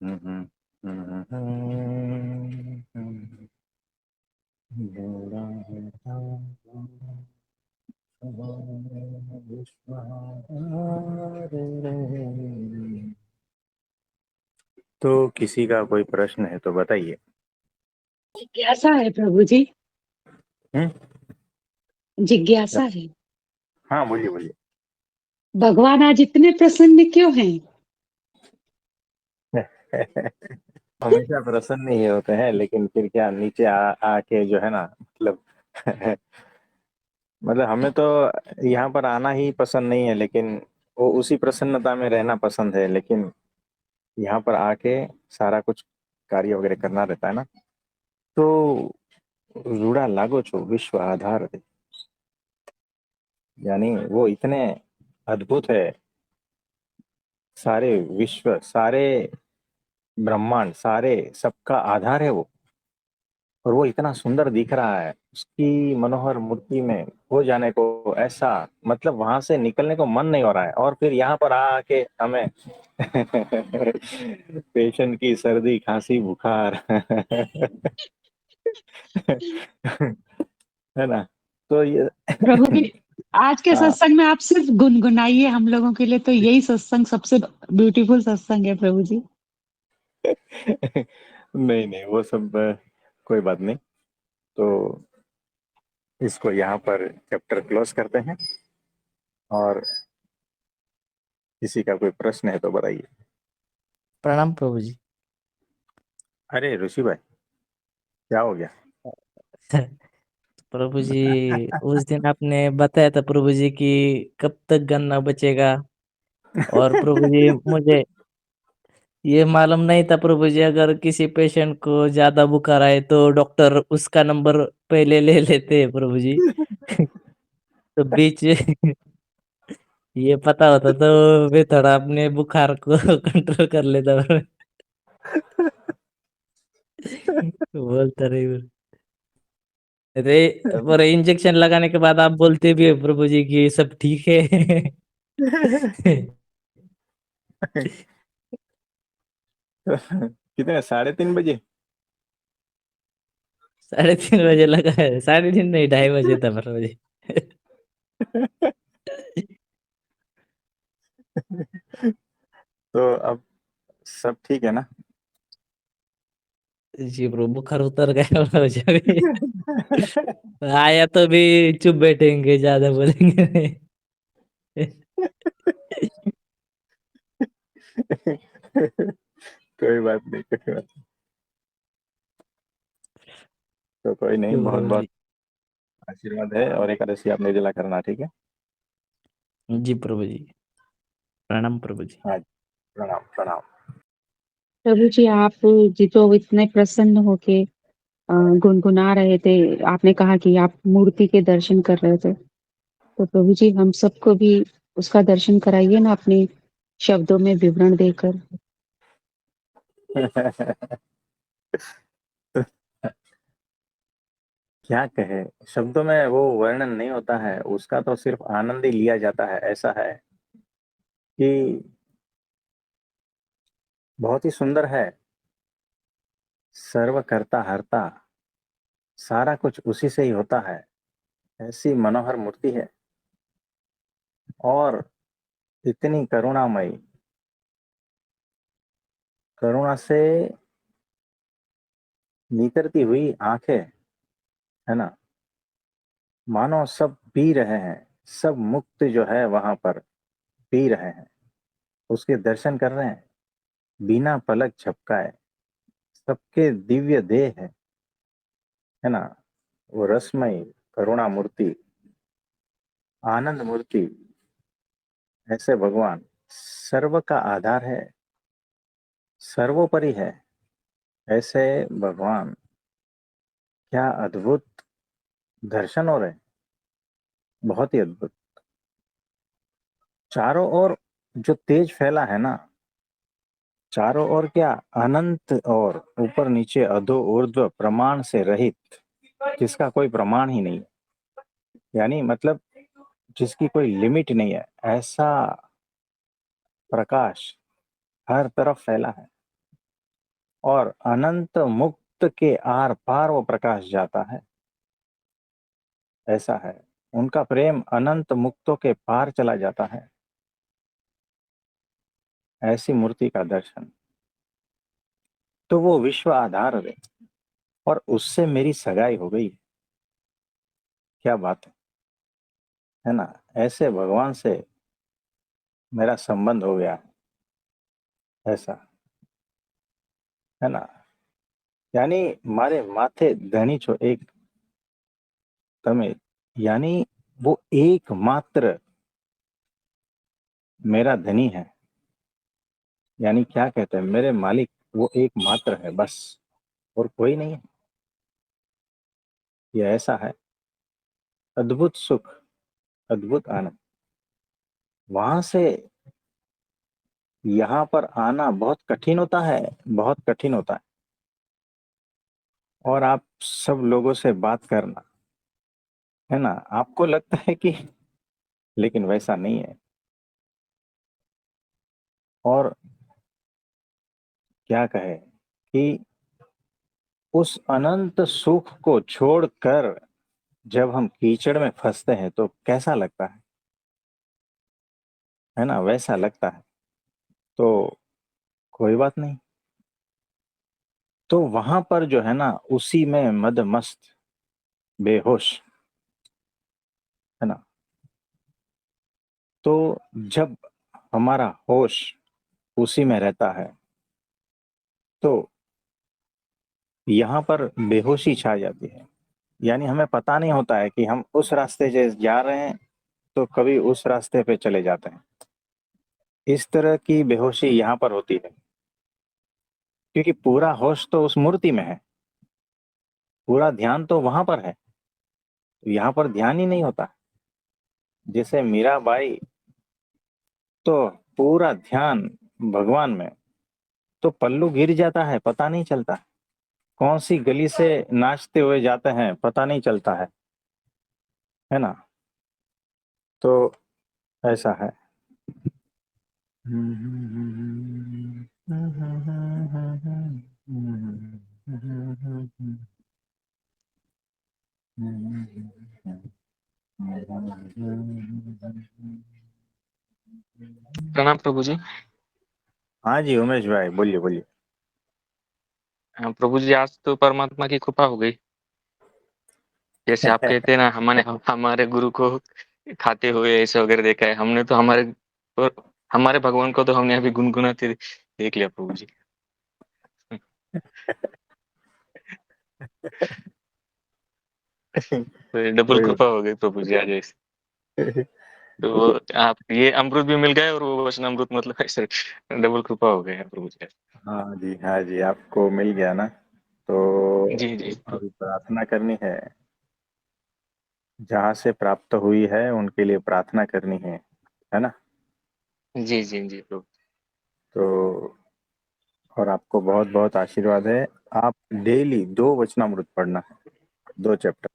हम्म, हम्म, हम्म, घोड़ा है तो किसी का कोई प्रश्न है तो बताइए। जिज्ञासा है प्रभु जी। हम्म। जिज्ञासा है। हाँ, बोलिए बोलिए। भगवान आज इतने प्रसन्न क्यों हैं? हमेशा प्रसन्न ही होते हैं, लेकिन फिर क्या नीचे आके जो है ना, मतलब मतलब हमें तो यहाँ पर आना ही पसंद नहीं है, लेकिन वो उसी प्रसन्नता में रहना पसंद है। लेकिन यहाँ पर आके सारा कुछ कार्य वगैरह करना रहता है ना, तो रूड़ा लागो छो विश्व आधार दे। यानी वो इतने अद्भुत है। सारे विश्व, सारे ब्रह्मांड, सारे सबका आधार है वो। और वो इतना सुंदर दिख रहा है, उसकी मनोहर मूर्ति में हो जाने को ऐसा, मतलब वहां से निकलने को मन नहीं हो रहा है। और फिर यहाँ पर आके हमें पेशेंट की सर्दी खांसी बुखार है ना। तो ये प्रभु जी, आज के हाँ। सत्संग में आप सिर्फ गुनगुनाइए, हम लोगों के लिए तो यही सत्संग सबसे ब्यूटीफुल सत्संग है प्रभु जी। नहीं नहीं, वो सब कोई बात नहीं। तो इसको यहाँ पर चैप्टर क्लोज करते हैं। और किसी का कोई प्रश्न है तो बताइए। प्रणाम प्रभु जी। अरे ऋषि भाई, क्या हो गया? प्रभु जी, उस दिन आपने बताया था प्रभु जी कि कब तक गन्ना बचेगा। और प्रभु जी, मुझे ये मालूम नहीं था प्रभु जी, अगर किसी पेशेंट को ज्यादा बुखार आए तो डॉक्टर उसका नंबर पहले ले लेते हैं प्रभु जी। तो बीच ये पता होता तो वे थोड़ा अपने बुखार को कंट्रोल कर लेता। बोलता रही। अरे, पर इंजेक्शन लगाने के बाद आप बोलते भी है प्रभु जी कि सब ठीक है। कितने, 3:30 बजे? 3:30 बजे लगा है, 3:30 नहीं, 2:30 बजे था प्रभु जी। तो अब सब ठीक है ना? जी ब्रो, बुखार उतर गया प्रभु जी अभी। आया तो भी चुप बैठेंगे, ज्यादा बोलेंगे नहीं। कोई बात नहीं, कोई बात नहीं। तो कोई नहीं, जी बहुत प्रभु बहुत जी। आशीर्वाद है। और एकादशी आप निर्जला करना, ठीक है? जी प्रभु जी। प्रणाम प्रभु जी। हाँ। प्रणाम प्रणाम। प्रभु जी, आप जी तो इतने प्रसन्न होके गुनगुना रहे थे। आपने कहा कि आप मूर्ति के दर्शन कर रहे थे, तो प्रभु जी हम सबको भी उसका दर्शन कराइए ना, अपने शब्दों में विवरण देकर। क्या कहे, शब्दों में वो वर्णन नहीं होता है उसका, तो सिर्फ आनंद ही लिया जाता है। ऐसा है कि बहुत ही सुंदर है। सर्व करता हरता, सारा कुछ उसी से ही होता है। ऐसी मनोहर मूर्ति है, और इतनी करुणामयी, करुणा से निकरती हुई आंखें, है ना। मानो सब पी रहे हैं, सब मुक्त जो है वहां पर पी रहे हैं, उसके दर्शन कर रहे हैं बिना पलक झपकाए। सबके दिव्य देह है ना। वो रसमयी करुणा मूर्ति, आनंद मूर्ति, ऐसे भगवान सर्व का आधार है, सर्वोपरि है। ऐसे भगवान, क्या अद्भुत दर्शन हो रहे हैं, बहुत ही अद्भुत। चारों ओर जो तेज फैला है ना, चारों ओर क्या अनंत, और ऊपर नीचे अधो ऊर्ध्व प्रमाण से रहित, जिसका कोई प्रमाण ही नहीं है। यानी मतलब जिसकी कोई लिमिट नहीं है, ऐसा प्रकाश हर तरफ फैला है। और अनंत मुक्त के आर पार वो प्रकाश जाता है। ऐसा है, उनका प्रेम अनंत मुक्तों के पार चला जाता है। ऐसी मूर्ति का दर्शन, तो वो विश्व आधार है और उससे मेरी सगाई हो गई। क्या बात है ना? ऐसे भगवान से मेरा संबंध हो गया, ऐसा है ना। यानी मारे माथे धनी छो एक तमे, यानी वो एकमात्र मेरा धनी है। यानी क्या कहते हैं, मेरे मालिक वो एकमात्र है बस, और कोई नहीं है। ये ऐसा है, अद्भुत सुख, अद्भुत आनंद। वहां से यहाँ पर आना बहुत कठिन होता है, बहुत कठिन होता है। और आप सब लोगों से बात करना, है ना, आपको लगता है कि, लेकिन वैसा नहीं है। और क्या कहे कि उस अनंत सुख को छोड़कर जब हम कीचड़ में फंसते हैं तो कैसा लगता है ना, वैसा लगता है। तो कोई बात नहीं, तो वहां पर जो है ना, उसी में मद मस्त बेहोश, है ना। तो जब हमारा होश उसी में रहता है तो यहाँ पर बेहोशी छा जाती है। यानी हमें पता नहीं होता है कि हम उस रास्ते से जा रहे हैं, तो कभी उस रास्ते पे चले जाते हैं। इस तरह की बेहोशी यहाँ पर होती है, क्योंकि पूरा होश तो उस मूर्ति में है, पूरा ध्यान तो वहां पर है। तो यहाँ पर ध्यान ही नहीं होता। जैसे मीराबाई, तो पूरा ध्यान भगवान में, तो पल्लू गिर जाता है, पता नहीं चलता। कौन सी गली से नाचते हुए जाते हैं पता नहीं चलता है ना। तो ऐसा है। प्रणाम प्रभु जी। हाँ जी उमेश भाई, बोलिए बोलिए। प्रभु जी, आज तो परमात्मा की कृपा हो गई। जैसे आप कहते हैं ना, हमने हमारे गुरु को खाते हुए ऐसे वगैरह देखा है, हमने तो हमारे भगवान को तो हमने अभी गुनगुनाते देख लिया प्रभु जी। तो डबल कोई कृपा हो गई प्रभु जी आज ऐसे। तो आप ये अमृत भी मिल गए और वो वचन अमृत, मतलब ऐसे डबल कृपा हो गया प्रभु जी। हाँ जी, हाँ जी, आपको मिल गया ना। तो जी जी अभी प्रार्थना करनी है, जहाँ से प्राप्त हुई है उनके लिए प्रार्थना करनी है ना। जी जी जी प्रभु। तो और आपको बहुत बहुत आशीर्वाद है। आप डेली 2 वचनामृत पढ़ना है, 2 चैप्टर,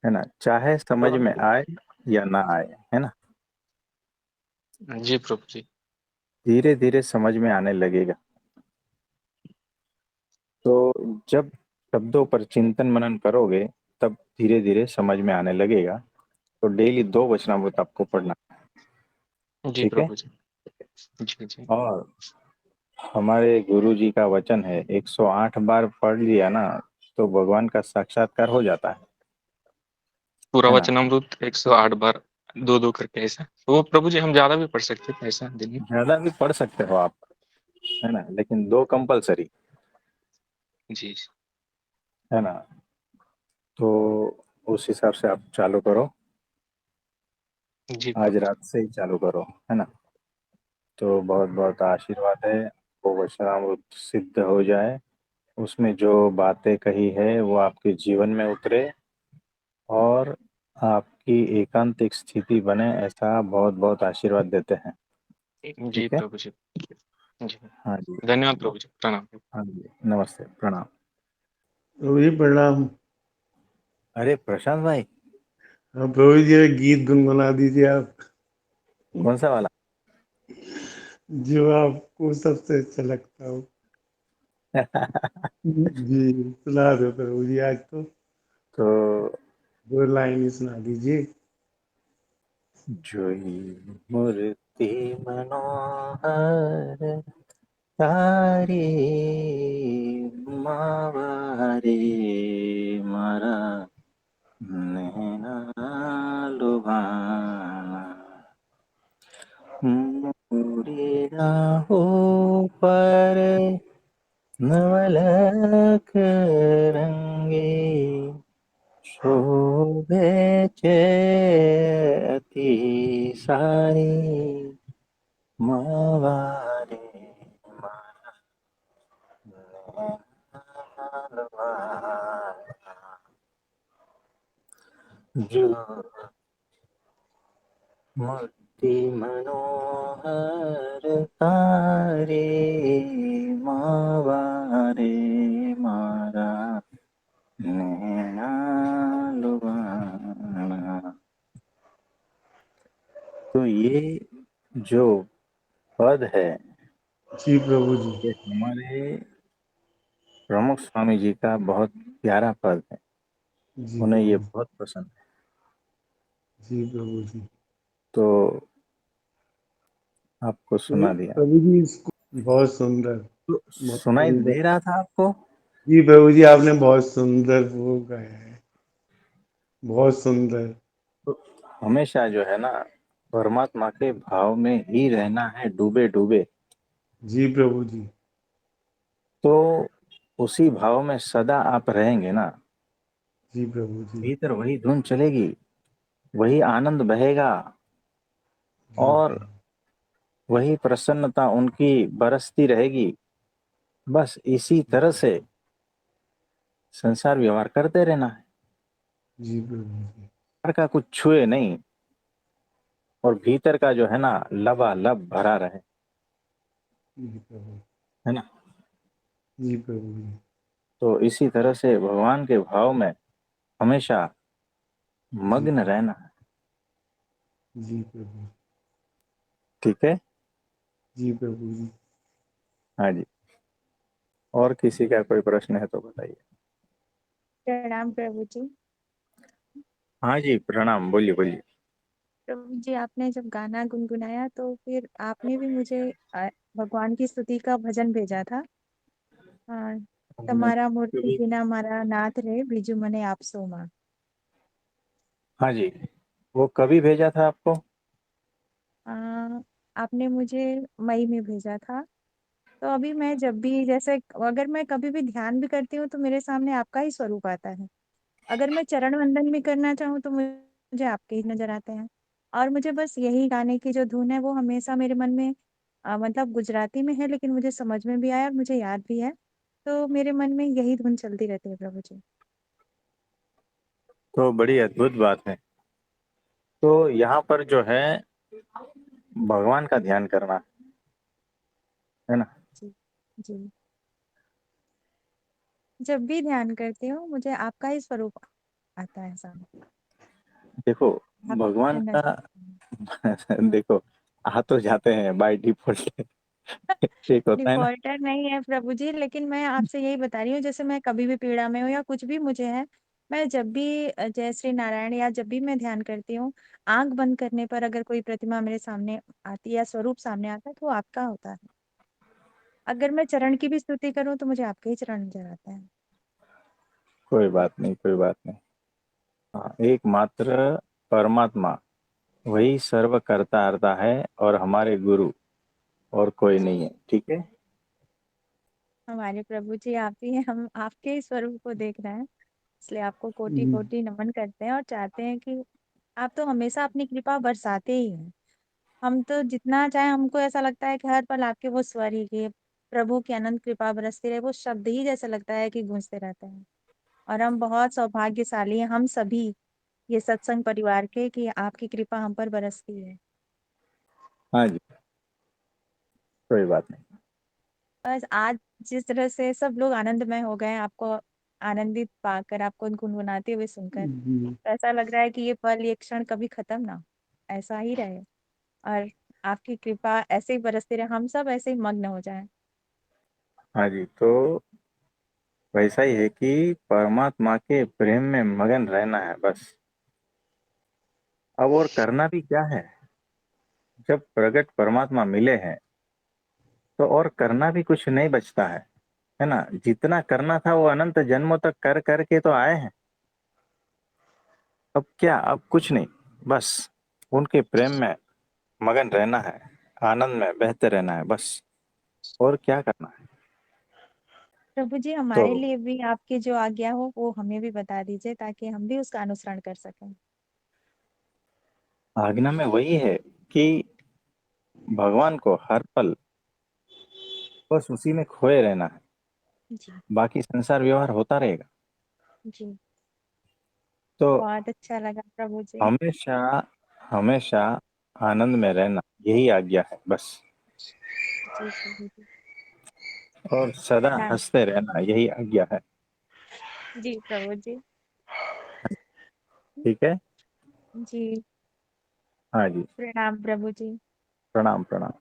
है ना, चाहे समझ में आए या ना आए, है ना। जी प्रभु जी। धीरे धीरे समझ में आने लगेगा। तो जब शब्दों पर चिंतन मनन करोगे, तब धीरे धीरे समझ में आने लगेगा। तो डेली 2 वचनामृत आपको पढ़ना है, जी ठीक है। प्रभु जी। जी जी। और हमारे गुरु जी का वचन है, 108 बार पढ़ लिया ना, तो भगवान का साक्षात्कार हो जाता पूरा है ना। वचनामृत 108 बार, दो दो करके ऐसा। तो वो प्रभु जी हम ज्यादा भी पढ़ सकते थे ऐसा दिन में। ज्यादा भी पढ़ सकते हो आप, है ना, लेकिन 2 कंपलसरी, जी है ना। तो उस हिसाब से आप चालू करो, जी आज प्रभु रात से ही चालू करो, है ना। तो बहुत बहुत आशीर्वाद है, वो वचनामृत सिद्ध हो जाए, उसमें जो बातें कही है वो आपके जीवन में उतरे, और आपकी एकांतिक स्थिति बने, ऐसा बहुत बहुत आशीर्वाद देते हैं। जी। जी ठीक है। प्रभु जी। जी। हाँ जी, धन्यवाद प्रभु जी, प्रणाम। हाँ जी, नमस्ते, प्रणाम। प्रभु जी प्रणाम। अरे प्रशांत भाई, हाँ प्रभु जी, एक गीत गुनगुना दीजिए आप, कौन सा वाला? जो आपको सबसे अच्छा लगता हो। जी सुना दो प्रभु जी आज तो तो 2 लाइन ही सुना दीजिए। जोई मूर्ति मनोहर तारी मावारे मारा नैना लुभाना मुड़ी राहों पर नवलख रंगे शोभे छे अति सारी मावारे मारा नैना लुभाना जो मूर्ति मनोहर तारे मावारे मारा नैना लुभाना। तो ये जो पद है जी प्रभु जी। ये हमारे प्रमुख स्वामी जी का बहुत प्यारा पद है। जी उन्हें प्रभु ये जी। बहुत पसंद है। जी प्रभु जी। तो आपको सुना दिया। प्रभु जी इसको बहुत सुंदर, तो बहुत सुनाई सुंदर। दे रहा था आपको? जी प्रभु जी आपने बहुत सुंदर वो गाया है, बहुत सुंदर। तो हमेशा जो है ना परमात्मा के भाव में ही रहना है, डूबे डूबे। जी प्रभु जी। तो उसी भाव में सदा आप रहेंगे ना, जी प्रभु जी। भीतर वही धुन चलेगी, वही आनंद बहेगा जी और प्रभु। वही प्रसन्नता उनकी बरसती रहेगी। बस इसी तरह से संसार व्यवहार करते रहना है। जी प्रभु जी। बाहर का कुछ छुए नहीं और भीतर का जो है ना लबालब भरा रहे, जी प्रभु। है ना। जी प्रभु जी। तो इसी तरह से भगवान के भाव में हमेशा जी मग्न प्रभु। रहना है। जी प्रभु। ठीक है। जी प्रभु जी। हाँ जी। और किसी का कोई प्रश्न है तो बताइए। प्रणाम प्रभु जी। हाँ जी प्रणाम, बोलिए बोलिए। प्रभु जी आपने जब गाना गुनगुनाया तो फिर आपने भी मुझे भगवान की स्तुति का भजन भेजा था। तमारा मूर्ति कभी बिना मारा नाथ रे बीजू मने आप सोमा। हाँ जी, वो कभी भेजा था आपको? आ, आपने मुझे मई में भेजा था। तो अभी मैं जब भी जैसे अगर मैं कभी भी ध्यान भी करती हूँ तो मेरे सामने आपका ही स्वरूप आता है। अगर मैं चरण वंदन भी करना चाहूँ तो मुझे आपके ही नजर आते हैं। और मुझे बस यही गाने की जो धुन है वो हमेशा मेरे मन में मतलब गुजराती में है लेकिन मुझे समझ में भी आया और मुझे याद भी है। तो मेरे मन में यही धुन चलती रहती है प्रभु जी। तो बड़ी अद्भुत बात है। तो यहाँ पर जो है भगवान का ध्यान करना है ना। जी जी। जब भी ध्यान करती हूँ मुझे आपका ही स्वरूप आता है सामने। देखो आप भगवान नजर का आते हैं। देखो आ तो जाते हैं बाय डिफॉल्ट। एक होता है ना। डिफॉल्टर नहीं है प्रभु जी लेकिन मैं आपसे यही बता रही हूँ जैसे मैं कभी भी पीड़ा में हूँ या कुछ भी मुझे है। मैं जब भी जय श्री नारायण या जब भी मैं ध्यान करती हूँ आंख बंद करने पर अगर कोई प्रतिमा मेरे सामने आती है या स्वरूप सामने आता है तो वो आपका होता है। अगर मैं चरण की भी स्तुति करूँ तो मुझे आपके ही चरण नजर आते हैं। कोई बात नहीं, कोई बात नहीं। हाँ, एकमात्र परमात्मा वही सर्व करता हरता है और हमारे गुरु और कोई जी। नहीं है। ठीक है। हमारे प्रभु जी आप ही हैं हम आपके ही स्वरूप को देख रहे हैं। इसलिए आपको कोटि जी कोटि नमन करते हैं और चाहते हैं कि आप तो हमेशा अपनी कृपा बरसाते ही हैं। हम तो जितना चाहे हमको ऐसा लगता है कि हर पल आपके वो स्वर ही की प्रभु की अनंत कृपा बरसती रहे वो शब्द ही जैसे लगता है कि गूंजते रहते हैं। और हम बहुत सौभाग्यशाली हैं हम सभी ये सत्संग परिवार के कि आपकी कृपा हम पर बरसती है। हाँ जी, कोई बात नहीं। बस आज जिस तरह से सब लोग आनंदमय हो गए हैं आपको आनंदित पाकर आपको गुनगुनाते हुए सुनकर जी। तो ऐसा लग रहा है कि ये पल ये क्षण कभी खत्म ना हो, ऐसा ही रहे। और आपकी कृपा ऐसे ही बरसती रहे हम सब ऐसे ही मग्न हो जाएं। हाँ जी, तो वैसा ही है कि परमात्मा के प्रेम में मगन रहना है बस। अब और करना भी क्या है? जब प्रगट परमात्मा मिले हैं, तो और करना भी कुछ नहीं बचता है ना? जितना करना था वो अनंत जन्मों तक कर करके तो आए हैं। अब क्या? अब कुछ नहीं, बस उनके प्रेम में मगन रहना है, आनंद में बहते रहना है बस। और क्या करना है? प्रभु जी, तो हमारे लिए भी आपकी जो आज्ञा हो वो हमें भी बता दीजिए, ताकि हम भी उसका अनुसरण कर सकें। आज्ञा में वही है कि भगवान को हर पल बस उसी में खोए रहना है। जी। बाकी संसार व्यवहार होता रहेगा। जी। तो बहुत अच्छा लगा प्रभु जी। हमेशा हमेशा आनंद में रहना, यही आज्ञा है बस। जी प्रभु जी। और सदा प्रणाम। हंसते रहना, यही आज्ञा है। जी प्रभु जी। ठीक है। जी। हाँ जी। प्रणाम प्रभु जी। प्रणाम प्रणाम।